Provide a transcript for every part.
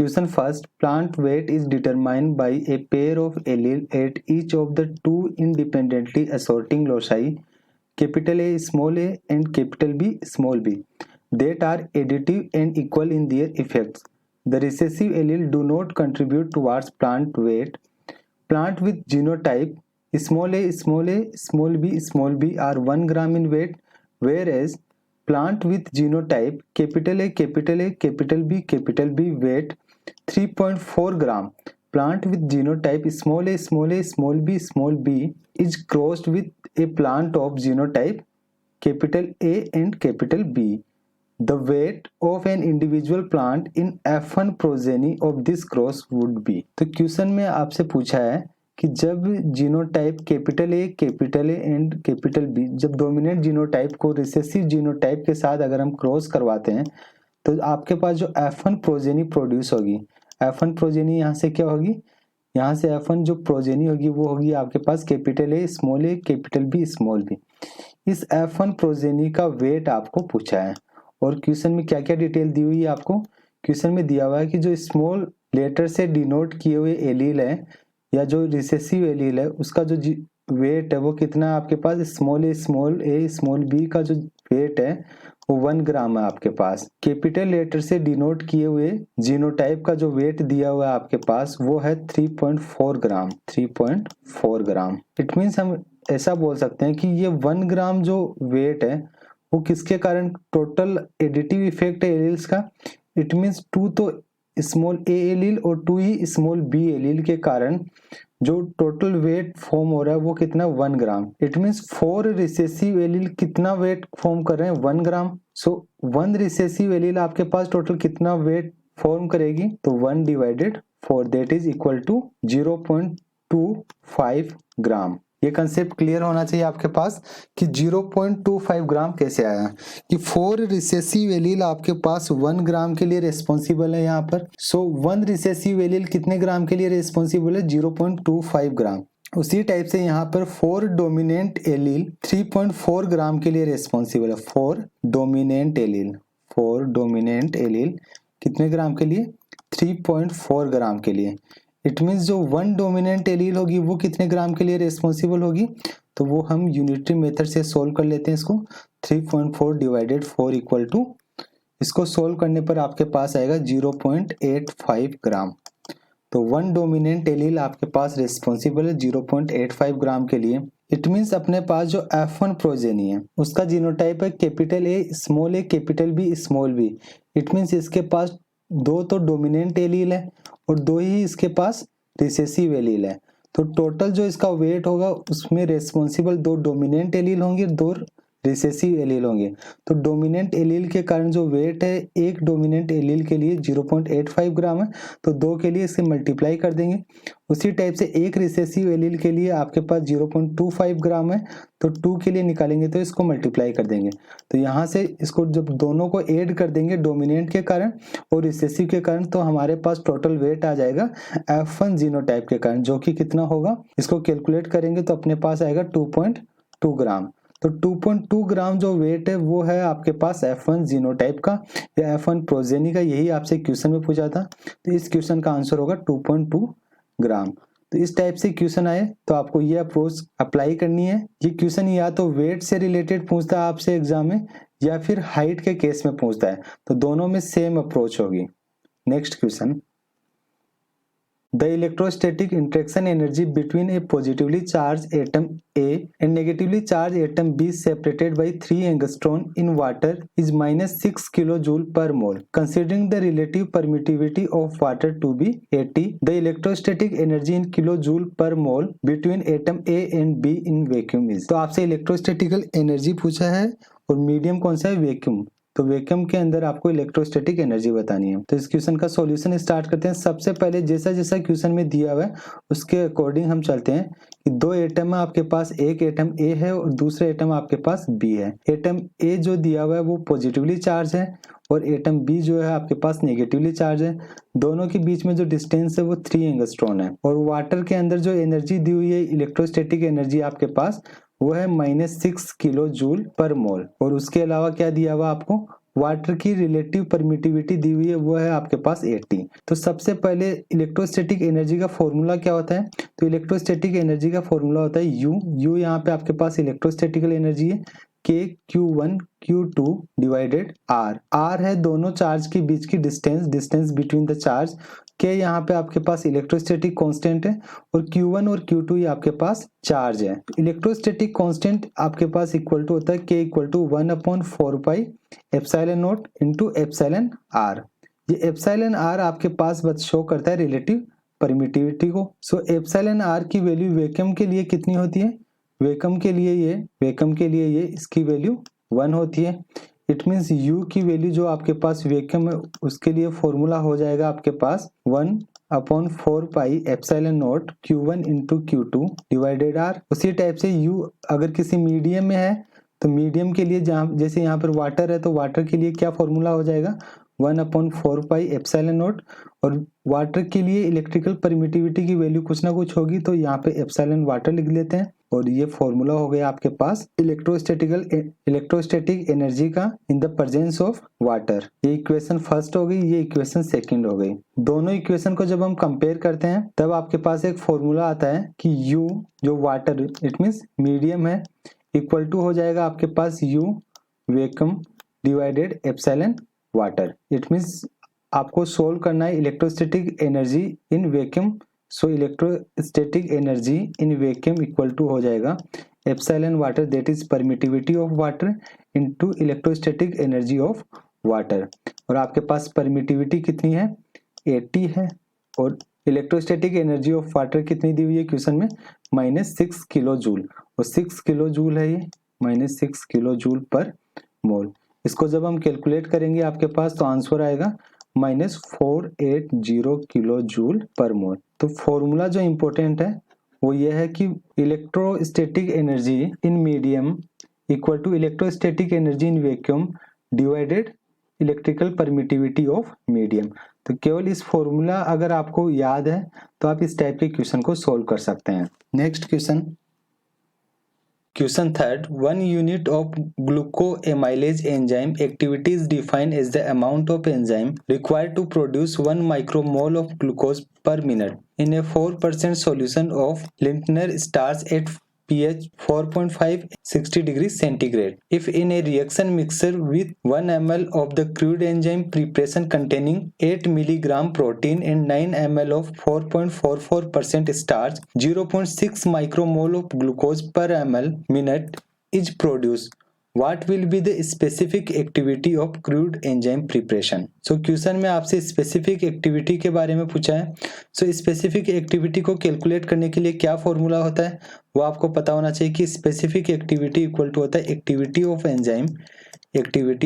Question first. Plant weight is determined by a pair of allele at each of the two independently assorting loci, capital A small a and capital B small b, that are additive and equal in their effects. The recessive allele do not contribute towards plant weight. Plant with genotype small a, small b are 1 gram in weight, whereas plant with genotype capital A, capital B weight 3.4 gram. Plant with genotype small a, small b is crossed with a plant of genotype capital A and capital B. The weight of an individual plant in F1 progeny of this cross would be. तो question में आपसे पूछा है कि जब genotype capital A and capital B, जब dominant genotype को recessive genotype के साथ अगर हम क्रॉस करवाते हैं तो आपके पास जो F1 प्रोजेनी प्रोड्यूस होगी, F1 प्रोजेनी यहाँ से क्या होगी, यहाँ से F1 जो प्रोजेनी होगी वो होगी आपके पास capital A capital B small B. इस F1 प्रोजेनी का वेट आपको पूछा है और क्वेश्चन में क्या क्या डिटेल दी हुई है आपको। क्वेश्चन में दिया हुआ है कि जो स्मॉल लेटर से डिनोट किए हुए एलील है या जो रिसेसिव एलील है उसका जो वेट है वो कितना है आपके पास, स्मॉल ए स्मॉल बी का जो वेट है वो 1 ग्राम है आपके पास। कैपिटल लेटर से डिनोट किए हुए जीनोटाइप का जो वेट दिया हुआ है आपके पास वो है 3.4 ग्राम। इट मीन्स हम ऐसा बोल सकते हैं कि ये 1 ग्राम जो वेट है वो किसके कारण टोटल एडिटिव इफेक्ट है एलील्स का। इट मीन्स 2 तो स्मॉल ए एलील और 2 ही स्मॉल बी एलील के कारण जो टोटल वेट फॉर्म हो रहा है वो कितना 1 ग्राम। इट मीन्स 4 रिसेसिव एलील कितना वेट फॉर्म कर रहे हैं 1 ग्राम। सो 1 रिसेसिव एलील आपके पास टोटल कितना वेट फॉर्म करेगी, तो 1 divided 4 that is equal to 0.25 gram. ये कंसेप्ट क्लियर होना चाहिए आपके पास कि 0.25 ग्राम कैसे आया, कि 4 रिसेसिव एलील आपके पास 1 ग्राम के लिए रेस्पॉन्सिबल है यहाँ पर। सो 1 रिसेसिव एलील कितने ग्राम के लिए रेस्पॉन्सिबल है 0.25 ग्राम। उसी टाइप से यहाँ पर 4 डोमिनेंट एलील 3.4 ग्राम के लिए रेस्पॉन्सिबल है। 4 डोमिनेंट एलील कितने ग्राम के लिए 3.4 ग्राम के लिए। इट मीन्स जो 1 डोमिनेंट एलील होगी वो कितने ग्राम के लिए रेस्पॉन्सिबल होगी, तो वो हम यूनिटरी मेथड से सोल्व कर लेते हैं इसको। 3.4 डिवाइडेड 4 इक्वल टू, इसको सोल्व करने पर आपके पास आएगा 0.85 ग्राम। तो 1 डोमिनेंट एलील आपके पास रेस्पॉन्सिबल है 0.85 ग्राम के लिए। इट मीन्स अपने पास जो F1 प्रोजेनी है उसका जीनोटाइप है capital A capital B small B. It means इसके पास 2 तो डोमिनेंट एलील है और 2 ही इसके पास रिसेसिव एलील है। तो टोटल जो इसका वेट होगा उसमें रेस्पॉन्सिबल 2 डोमिनेंट एलील होंगे, 2 रिसेसिव एलील होंगे। तो डोमिनेंट एलील के कारण जो वेट है एक डोमिनेंट एलील के लिए 0.85 ग्राम है, तो 2 के लिए इसे मल्टीप्लाई कर देंगे। उसी टाइप से एक रिसेसिव एलील के लिए आपके पास 0.25 ग्राम है, तो 2 के लिए निकालेंगे तो इसको मल्टीप्लाई कर देंगे। तो यहाँ से इसको जब दोनों को ऐड कर देंगे डोमिनेंट के कारण और रिसेसिव के कारण, तो हमारे पास टोटल वेट आ जाएगा F1 जीनोटाइप के कारण, जो कि कितना होगा इसको कैलकुलेट करेंगे तो अपने पास आएगा 2.2 ग्राम। तो 2.2 ग्राम जो वेट है वो है आपके पास F1 जीनोटाइप का या F1 प्रोजेनी का। यही आपसे क्वेश्चन में पूछा था, तो इस क्वेश्चन का आंसर होगा 2.2 ग्राम। तो इस टाइप से क्वेश्चन आए तो आपको ये अप्रोच अप्लाई करनी है। ये क्वेश्चन या तो वेट से रिलेटेड पूछता है आपसे एग्जाम में या फिर हाइट के केस में पूछता है, तो दोनों में सेम अप्रोच होगी। Next question, The electrostatic interaction energy between a positively charged atom A and negatively charged atom B separated by 3 angstrom in water is -6 kJ per mole. Considering the relative permittivity of water to be 80, the electrostatic energy in kilojoule per mole between atom A and B in vacuum is। तो आपसे इलेक्ट्रोस्टैटिकल energy पूछा है और medium कौन सा है vacuum. तो vacuum के अंदर आपको इलेक्ट्रोस्टैटिक एनर्जी बतानी है। तो इस क्वेश्चन का सॉल्यूशन स्टार्ट करते हैं। सबसे पहले जैसा जैसा क्वेश्चन में दिया हुआ है उसके अकॉर्डिंग हम चलते हैं कि 2 एटम है आपके पास, एक एटम ए है और दूसरा एटम आपके पास बी है। एटम ए जो दिया हुआ है वो पॉजिटिवली चार्ज है और एटम बी जो है आपके पास नेगेटिवली चार्ज है। दोनों के बीच में जो डिस्टेंस है वो 3 एंगस्ट्रॉम है। और वाटर के अंदर जो एनर्जी दी हुई है इलेक्ट्रोस्टैटिक एनर्जी आपके पास वो है -6 किलो जूल पर मोल। और उसके अलावा क्या दिया हुआ आपको वाटर की रिलेटिव परमिटिविटी दी हुई है, वो है आपके पास 80। तो सबसे पहले इलेक्ट्रोस्टैटिक एनर्जी का फॉर्मूला क्या होता है? तो इलेक्ट्रोस्टैटिक एनर्जी का फॉर्मूला होता है यू यहाँ पे आपके पास इलेक्ट्रोस्टैटिकल एनर्जी है, Q1 Q2 डिवाइडेड R है दोनों चार्ज के बीच की डिस्टेंस बिटवीन द चार्ज। के यहाँ पे आपके पास इलेक्ट्रोस्टैटिक कांस्टेंट है और Q1 और Q2 ये आपके पास चार्ज है। इलेक्ट्रोस्टैटिक कांस्टेंट आपके पास इक्वल टू होता है K equal to 1/4 pi epsilon not into epsilon R. ये एप्सिलॉन आर आपके पास बस शो करता है रिलेटिव परमिटिविटी को। सो एप्सिलॉन आर की वैल्यू वैक्यूम के लिए कितनी होती है? वैक्यूम के लिए ये इसकी वैल्यू 1 होती है। इट मीन्स यू की वैल्यू जो आपके पास वैक्यूम है उसके लिए फॉर्मूला हो जाएगा आपके पास 1/4 pi epsilon not Q1 into Q2 divided R। उसी टाइप से यू अगर किसी मीडियम में है तो मीडियम के लिए जहाँ जैसे यहाँ पर वाटर है तो वाटर के लिए क्या फॉर्मूला हो जाएगा 1/4 पाई एप्सिलॉन नॉट। और वाटर के लिए इलेक्ट्रिकल परमिटिविटी की वैल्यू कुछ ना कुछ होगी तो यहाँ पे एप्सिलॉन वाटर लिख लेते हैं और ये फॉर्मूला हो गया आपके पास इलेक्ट्रोस्टैटिक एनर्जी का in the presence of water. ये इक्वेशन फर्स्ट हो गई, ये इक्वेशन सेकंड हो गई। दोनों इक्वेशन को जब हम कंपेयर करते हैं तब आपके पास एक फॉर्मूला आता है कि U जो वाटर इट मीन्स मीडियम है इक्वल टू हो जाएगा आपके पास U vacuum divided epsilon water. It means आपको सोल्व करना है electrostatic energy in vacuum. So electrostatic energy in vacuum equal to हो जाएगा epsilon water that is permittivity of water into electrostatic energy of water. और आपके पास permittivity कितनी है 80 है और इलेक्ट्रोस्टैटिक एनर्जी ऑफ वाटर कितनी दी हुई है क्वेश्चन में -6 किलो जूल। और 6 किलो जूल है ये -6 किलो जूल पर मोल। इसको जब हम कैलकुलेट करेंगे आपके पास तो आंसर आएगा -480 किलो जूल पर मोल। तो फॉर्मूला जो इम्पोर्टेंट है वो ये है कि electrostatic energy in medium equal to electrostatic energy in vacuum divided electrical permittivity of medium. तो केवल इस फॉर्मूला अगर आपको याद है तो आप इस टाइप के क्वेश्चन को सोल्व कर सकते हैं। Next question third, 1 unit of glucoamylase enzyme activity is defined as the amount of enzyme required to produce 1 micromole of glucose per minute in a 4% solution of lintner starch at pH 4.5 60 degrees centigrade. If in a reaction mixture with 1 ml of the crude enzyme preparation containing 8 mg protein and 9 ml of 4.44% starch, 0.6 micromole of glucose per ml minute is produced, what will be the specific activity of crude enzyme preparation? So question में आपसे specific activity के बारे में पूछा है। सो specific activity को calculate करने के लिए क्या फॉर्मूला होता है वो आपको पता होना चाहिए कि स्पेसिफिक एक्टिविटी इक्वल टू होता है activity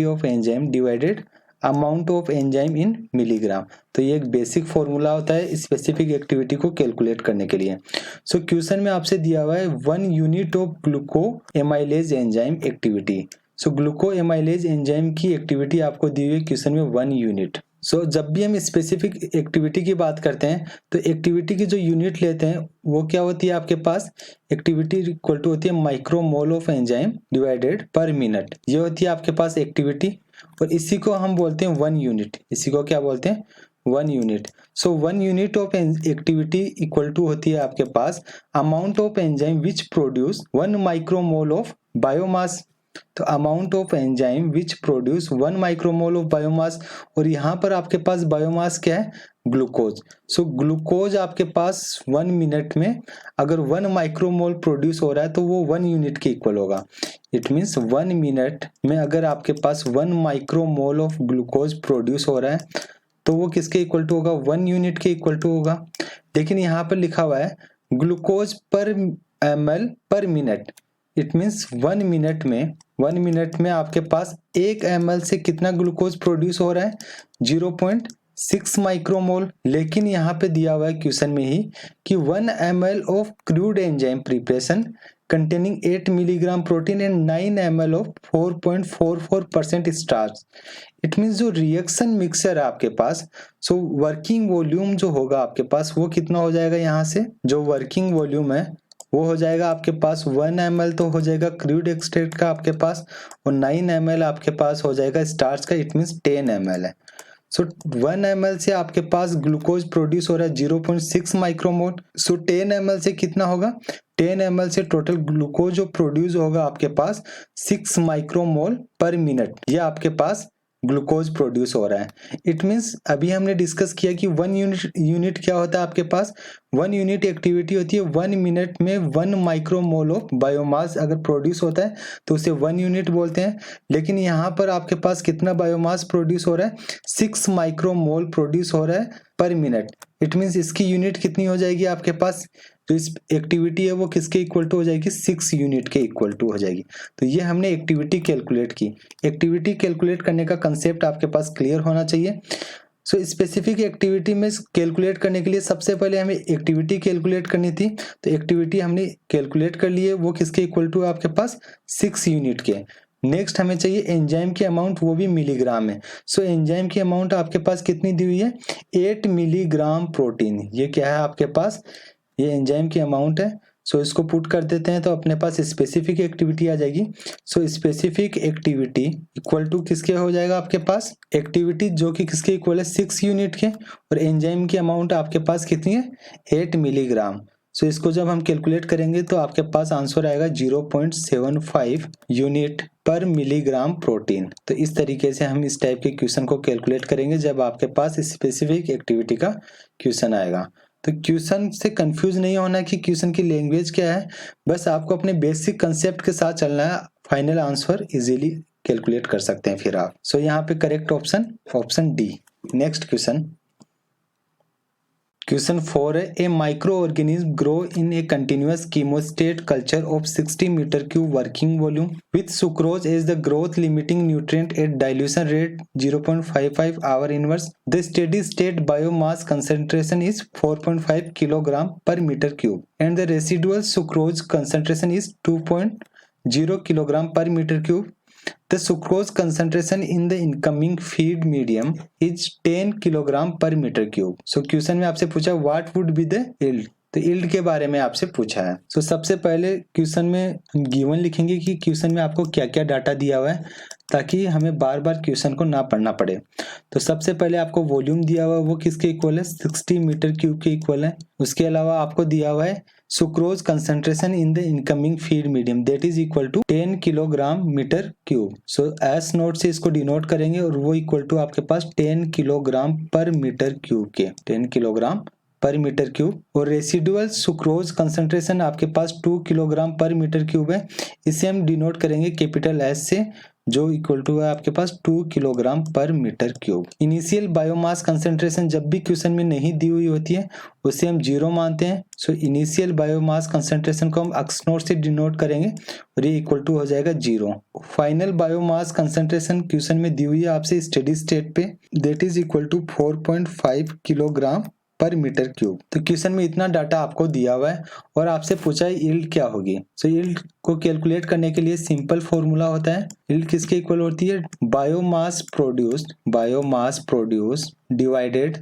of enzyme divided amount of enzyme in milligram. तो ये एक बेसिक फॉर्मूला होता है स्पेसिफिक एक्टिविटी को कैलकुलेट करने के लिए। सो क्वेश्चन में आपसे दिया हुआ है 1 unit of glucoamylase enzyme activity. So glucoamylase enzyme की एक्टिविटी आपको दी हुई है क्वेश्चन में 1 यूनिट। सो जब भी हम स्पेसिफिक एक्टिविटी की बात करते हैं तो एक्टिविटी की जो यूनिट लेते हैं वो क्या होती है आपके पास एक्टिविटी इक्वल टू होती है माइक्रोमोल ऑफ एंजाइम डिवाइडेड पर मिनट। ये होती है आपके पास एक्टिविटी और इसी को हम बोलते हैं 1 यूनिट। इसी को क्या बोलते हैं 1 unit. So 1 unit of activity equal to होती है आपके पास amount of enzyme which produce 1 micromole of biomass. तो amount of enzyme which produce 1 micromole of biomass और यहाँ पर आपके पास बायोमास क्या है ग्लूकोज। सो ग्लूकोज आपके पास 1 मिनट में अगर 1 माइक्रोमोल प्रोड्यूस हो रहा है तो वो 1 यूनिट के इक्वल होगा। इट मीन्स 1 मिनट में अगर आपके पास 1 माइक्रोमोल ऑफ ग्लूकोज प्रोड्यूस हो रहा है तो वो किसके इक्वल टू होगा 1 यूनिट के इक्वल टू होगा। लेकिन यहाँ पर लिखा हुआ है ग्लूकोज पर ml पर मिनट। इट मीन्स 1 मिनट में आपके पास 1 ml से कितना ग्लूकोज प्रोड्यूस हो रहा है 0.6 माइक्रोमोल। लेकिन यहाँ पे दिया हुआ है क्वेश्चन में ही कि 1 ml of crude enzyme preparation containing 8 milligram protein and 9 ml of 4.44% starch। It means जो रिएक्शन मिक्सर है आपके पास सो वर्किंग वॉल्यूम जो होगा आपके पास वो कितना हो जाएगा यहाँ से जो वर्किंग वॉल्यूम है वो हो जाएगा आपके पास 1 ml तो हो जाएगा क्रूड एक्सट्रैक्ट का आपके पास, और 9 ml आपके पास हो जाएगा स्टार्च का, इट मीन्स 10 ml है। सो 1 ml से आपके पास ग्लूकोज प्रोड्यूस हो रहा है 0.6 माइक्रोमोल। सो 10 ml से कितना होगा, 10 ml से टोटल ग्लूकोज जो प्रोड्यूस होगा आपके पास 6 माइक्रोमोल पर मिनट, ये आपके पास ग्लूकोज प्रोड्यूस हो रहा है। इट मीन्स अभी हमने डिस्कस किया कि 1 यूनिट क्या होता है आपके पास, 1 यूनिट एक्टिविटी होती है 1 मिनट में 1 माइक्रोमोल ऑफ बायोमास अगर प्रोड्यूस होता है तो उसे 1 यूनिट बोलते हैं। लेकिन यहाँ पर आपके पास कितना बायोमास प्रोड्यूस हो रहा है, 6 माइक्रोमोल प्रोड्यूस हो रहा है पर मिनट। इट मीन्स इसकी यूनिट कितनी हो जाएगी आपके पास, जो इस एक्टिविटी है वो किसके इक्वल टू हो जाएगी, 6 यूनिट के इक्वल टू हो जाएगी। तो ये हमने एक्टिविटी कैलकुलेट की। एक्टिविटी कैलकुलेट करने का कंसेप्ट आपके पास क्लियर होना चाहिए। सो स्पेसिफिक एक्टिविटी में कैलकुलेट करने के लिए सबसे पहले हमें एक्टिविटी कैलकुलेट करनी थी, तो एक्टिविटी हमने कैलकुलेट कर ली है, वो किसके इक्वल टू है आपके पास 6 यूनिट के। नेक्स्ट हमें चाहिए एंजाइम की अमाउंट, वो भी मिलीग्राम में। सो एंजाइम की अमाउंट आपके पास कितनी दी हुई है, 8 मिलीग्राम प्रोटीन। ये क्या है आपके पास, ये एंजाइम की अमाउंट है। सो इसको पुट कर देते हैं तो अपने पास स्पेसिफिक एक्टिविटी आ जाएगी। So specific activity equal to किसके हो जाएगा आपके पास, एक्टिविटी जो कि किसके इक्वल है 6 यूनिट के, और एंजाइम की अमाउंट आपके पास कितनी है 8 मिलीग्राम। सो इसको जब हम कैलकुलेट करेंगे तो आपके पास आंसर आएगा 0.75 यूनिट पर मिलीग्राम प्रोटीन। तो इस तरीके से हम इस टाइप के क्वेश्चन को कैलकुलेट करेंगे जब आपके पास स्पेसिफिक एक्टिविटी का क्वेश्चन आएगा। तो क्वेश्चन से कंफ्यूज नहीं होना कि क्वेश्चन की लैंग्वेज क्या है, बस आपको अपने बेसिक कंसेप्ट के साथ चलना है, फाइनल आंसर इजीली कैलकुलेट कर सकते हैं फिर आप। सो यहाँ पे correct option D. Next question 4 है, a microorganism grow in a continuous chemostat culture of 60 meter cube working volume with sucrose as the growth limiting nutrient at dilution rate 0.55 hour inverse. The steady state biomass concentration is 4.5 kilogram per metre cube and the residual sucrose concentration is 2.0 kilogram per metre cube. The sucrose concentration in the incoming feed medium is 10 kilogram per metre cube. So question में आपसे पूछा what would be the yield, तो yield के बारे में आपसे पूछा है। सो सबसे पहले क्वेश्चन में गिवन लिखेंगे कि क्वेश्चन में आपको क्या क्या डाटा दिया हुआ है, ताकि हमें बार बार क्वेश्चन को ना पढ़ना पड़े। तो सबसे पहले आपको वॉल्यूम दिया हुआ है, वो किसके इक्वल है 60 मीटर क्यूब के इक्वल है। उसके अलावा आपको दिया हुआ है sucrose concentration in the incoming feed medium that is equal to 10 kilogram metre cube. So S naught से इसको डिनोट करेंगे और वो इक्वल टू आपके पास 10 किलोग्राम पर मीटर क्यूब के, 10 किलोग्राम पर मीटर क्यूब। और रेसिडुअल सुक्रोज कंसंट्रेशन आपके पास 2 किलोग्राम पर मीटर क्यूब है, इसे हम डिनोट करेंगे कैपिटल एस से, जो इक्वल टू है आपके पास 2 kilogram per metre cube. Initial biomass concentration जब भी क्वेश्चन में नहीं दी हुई होती है उसे हम 0 मानते हैं। सो इनिशियल बायोमास कंसंट्रेशन को हम एक्स नोट से डिनोट करेंगे और ये इक्वल टू हो जाएगा 0। फाइनल बायोमास कंसंट्रेशन क्वेश्चन में दी हुई है आपसे स्टेडी स्टेट पे, that is equal to 4.5 kilogram per metre cube. तो क्वेश्चन में इतना डाटा आपको दिया हुआ है और आपसे पूछा है यील्ड क्या होगी। सो यील्ड को कैलकुलेट करने के लिए सिंपल फॉर्मूला होता है, यील्ड किसके इक्वल होती है, biomass produced divided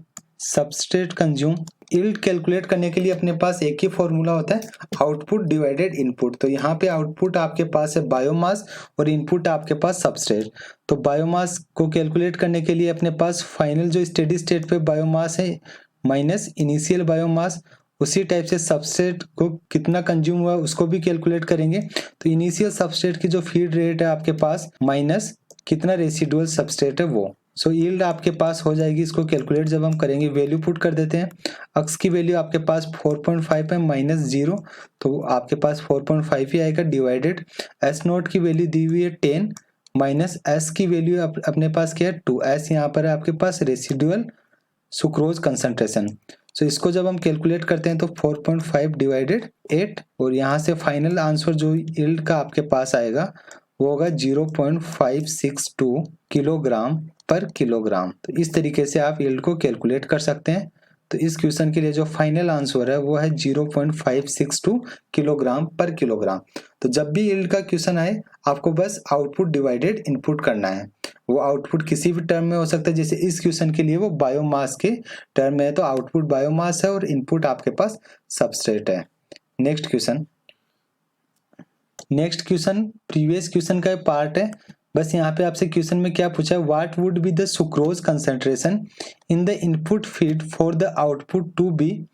substrate consume. Yield calculate करने के लिए अपने पास एक ही फॉर्मूला होता है, आउटपुट डिवाइडेड इनपुट। तो यहाँ पे आउटपुट आपके पास है बायोमास और इनपुट आपके पास सबस्ट्रेट। तो बायोमास को कैलकुलेट करने के लिए अपने पास फाइनल जो स्टेडी स्टेट पे बायोमास है माइनस इनिशियल बायोमास, उसी टाइप से सबस्ट्रेट को कितना कंज्यूम हुआ उसको भी कैलकुलेट करेंगे। तो इनिशियल सबस्ट्रेट की जो फीड रेट है आपके पास माइनस कितना रेसिडुअल सबस्ट्रेट है वो। सो यील्ड आपके पास हो जाएगी, इसको कैलकुलेट जब हम करेंगे वैल्यू पुट कर देते हैं। एक्स की वैल्यू आपके पास 4.5 है माइनस 0, तो आपके पास 4.5 ही आएगा डिवाइडेड एस नोट की वैल्यू दी हुई है 10 माइनस एस की वैल्यू अपने पास क्या है 2, एस यहाँ पर है आपके पास रेसिडुअल सुक्रोज कंसंट्रेशन। सो इसको जब हम कैलकुलेट करते हैं तो 4.5 डिवाइडेड 8 और यहाँ से फाइनल आंसर जो यील्ड का आपके पास आएगा वो होगा 0.562 किलोग्राम पर किलोग्राम। तो इस तरीके से आप यील्ड को कैलकुलेट कर सकते हैं। तो इस क्वेश्चन के लिए जो फाइनल आंसर है वो है 0.562 किलोग्राम पर किलोग्राम। तो जब भी यील्ड का क्वेश्चन आए आपको बस आउटपुट डिवाइडेड इनपुट करना है। वो आउटपुट किसी भी टर्म में हो सकता है, जैसे इस क्वेश्चन के लिए वो बायोमास के टर्म में है तो आउटपुट बायोमास है और इनपुट आपके पास सबस्ट्रेट है। Next question next question previous question का पार्ट है। बस यहाँ पे आपसे क्वेश्चन में क्या पूछा है, what would be the sucrose concentration in the input feed for the output to be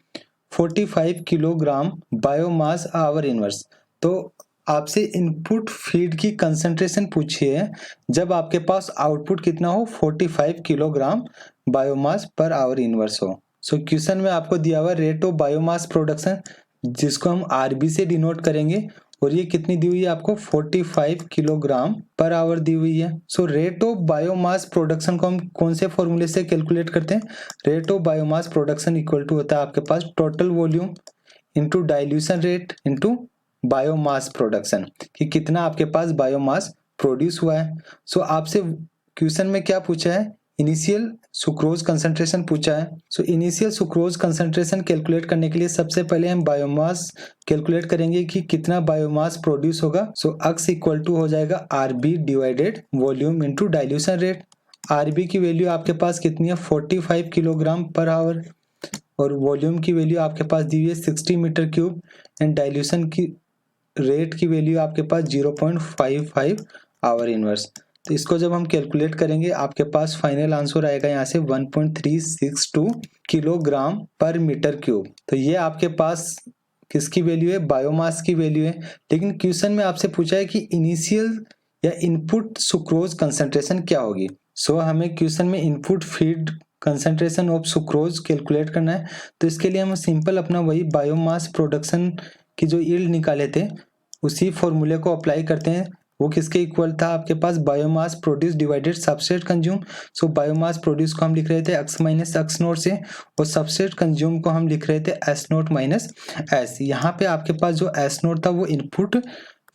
45 kilogram biomass hour inverse. तो आपसे इनपुट फीड की कंसंट्रेशन पूछी है जब आपके पास आउटपुट कितना हो 45 kilogram biomass per hour inverse हो। सो क्वेश्चन में आपको दिया हुआ रेट ऑफ बायोमास प्रोडक्शन, जिसको हम आरबी से डिनोट करेंगे, और ये कितनी दी हुई है आपको 45 किलोग्राम पर आवर दी हुई है। So rate of biomass production को हम कौन से फॉर्मूले से कैलकुलेट करते हैं, rate of biomass production equal to होता है आपके पास total volume into dilution rate into biomass production, कि कितना आपके पास बायोमास प्रोड्यूस हुआ है। सो आपसे क्वेश्चन में क्या पूछा है, इनिशियल सुक्रोज कंसंट्रेशन पूछा है। So initial sucrose concentration calculate करने के लिए सबसे पहले हम बायोमास कैलकुलेट करेंगे कि कितना बायोमास प्रोड्यूस होगा। सो x इक्वल टू हो जाएगा RB divided volume into dilution rate. RB की वैल्यू आपके पास कितनी है 45 किलोग्राम पर आवर, और वॉल्यूम की वैल्यू आपके पास दी हुई है 60 मीटर क्यूब, एंड डाइल्यूशन की रेट की वैल्यू आपके पास 0.55 आवर इनवर्स। तो इसको जब हम कैलकुलेट करेंगे आपके पास फाइनल आंसर आएगा यहाँ से 1.362 किलोग्राम पर मीटर क्यूब। तो ये आपके पास किसकी वैल्यू है, बायोमास की वैल्यू है। लेकिन क्वेश्चन में आपसे पूछा है कि इनिशियल या इनपुट सुक्रोज कंसंट्रेशन क्या होगी। सो हमें क्वेश्चन में input feed concentration of sucrose calculate करना है। तो इसके लिए हम सिंपल अपना वही बायोमास प्रोडक्शन की जो यील्ड निकाले थे उसी फॉर्मूले को अप्लाई करते हैं। वो किसके इक्वल था आपके पास, biomass produce divided substrate consume. So biomass produce को हम लिख रहे थे x माइनस एक्स नोट से, और सबस्ट्रेट कंज्यूम को हम लिख रहे थे एस नोट माइनस एस। यहाँ पे आपके पास जो एस नोट था वो इनपुट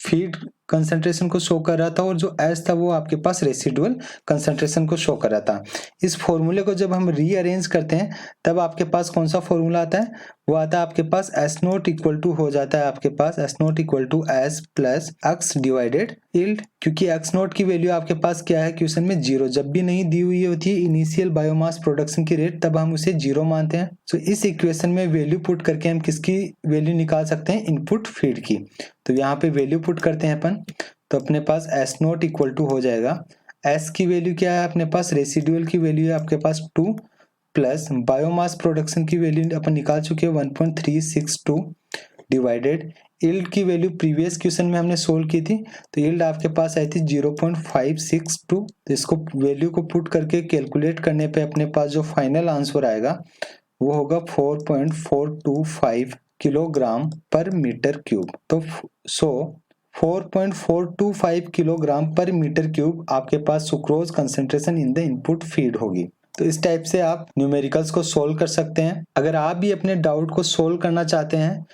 फीड कंसंट्रेशन को शो कर रहा था, और जो एस था वो आपके पास रेसिडुअल कंसंट्रेशन को शो कर रहा था। इस फॉर्मूले को जब हम रीअरेंज करते हैं तब आपके पास कौन सा फॉर्मूला आता है, वो आता है आपके पास एस नोट इक्वल टू हो जाता है आपके पास S naught equal to S plus X divided yield. क्योंकि एक्स नोट की वैल्यू आपके पास क्या है क्वेश्चन में 0, जब भी नहीं दी हुई होती है इनिशियल बायोमास प्रोडक्शन की रेट तब हम उसे 0 मानते हैं। सो इस इक्वेशन में वैल्यू पुट करके हम किसकी वैल्यू निकाल सकते हैं, इनपुट फीड की। तो यहाँ पे वैल्यू पुट करते हैं अपन, तो अपने पास एस नोट इक्वल टू हो जाएगा, एस की वैल्यू क्या है अपने पास, रेसिडुअल की वैल्यू है आपके पास 2 प्लस बायोमास प्रोडक्शन की वैल्यू अपन निकाल चुके हैं 1.362 डिवाइडेड यील्ड की वैल्यू प्रीवियस क्वेश्चन में हमने सोल्व की थी, तो यील्ड आपके पास आई थी 0.562। तो इसको वैल्यू को पुट करके कैलकुलेट करने पे अपने पास जो फाइनल आंसर आएगा वो होगा 4.425 किलोग्राम पर मीटर क्यूब। तो 4.425 किलोग्राम पर मीटर क्यूब आपके पास sucrose concentration in the input feed होगी। तो इस टाइप से आप न्यूमेरिकल्स को सोल्व कर सकते हैं। अगर आप भी अपने डाउट को सोल्व करना चाहते हैं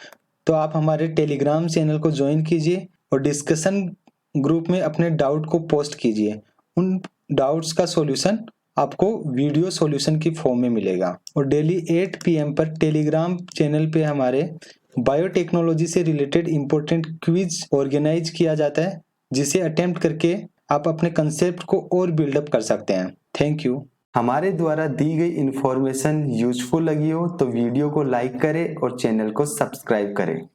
तो आप हमारे टेलीग्राम चैनल को ज्वाइन कीजिए और डिस्कशन ग्रुप में अपने डाउट को पोस्ट कीजिए। उन डाउट्स का सॉल्यूशन आपको वीडियो सॉल्यूशन की फॉर्म में मिलेगा। और डेली 8 PM पर टेलीग्राम चैनल पे हमारे बायोटेक्नोलॉजी से रिलेटेड इंपॉर्टेंट क्विज ऑर्गेनाइज किया जाता है, जिसे अटेम्प्ट करके आप अपने कंसेप्ट को और बिल्डअप कर सकते हैं। Thank you. हमारे द्वारा दी गई इन्फॉर्मेशन यूजफुल लगी हो तो वीडियो को लाइक करें और चैनल को सब्सक्राइब करें।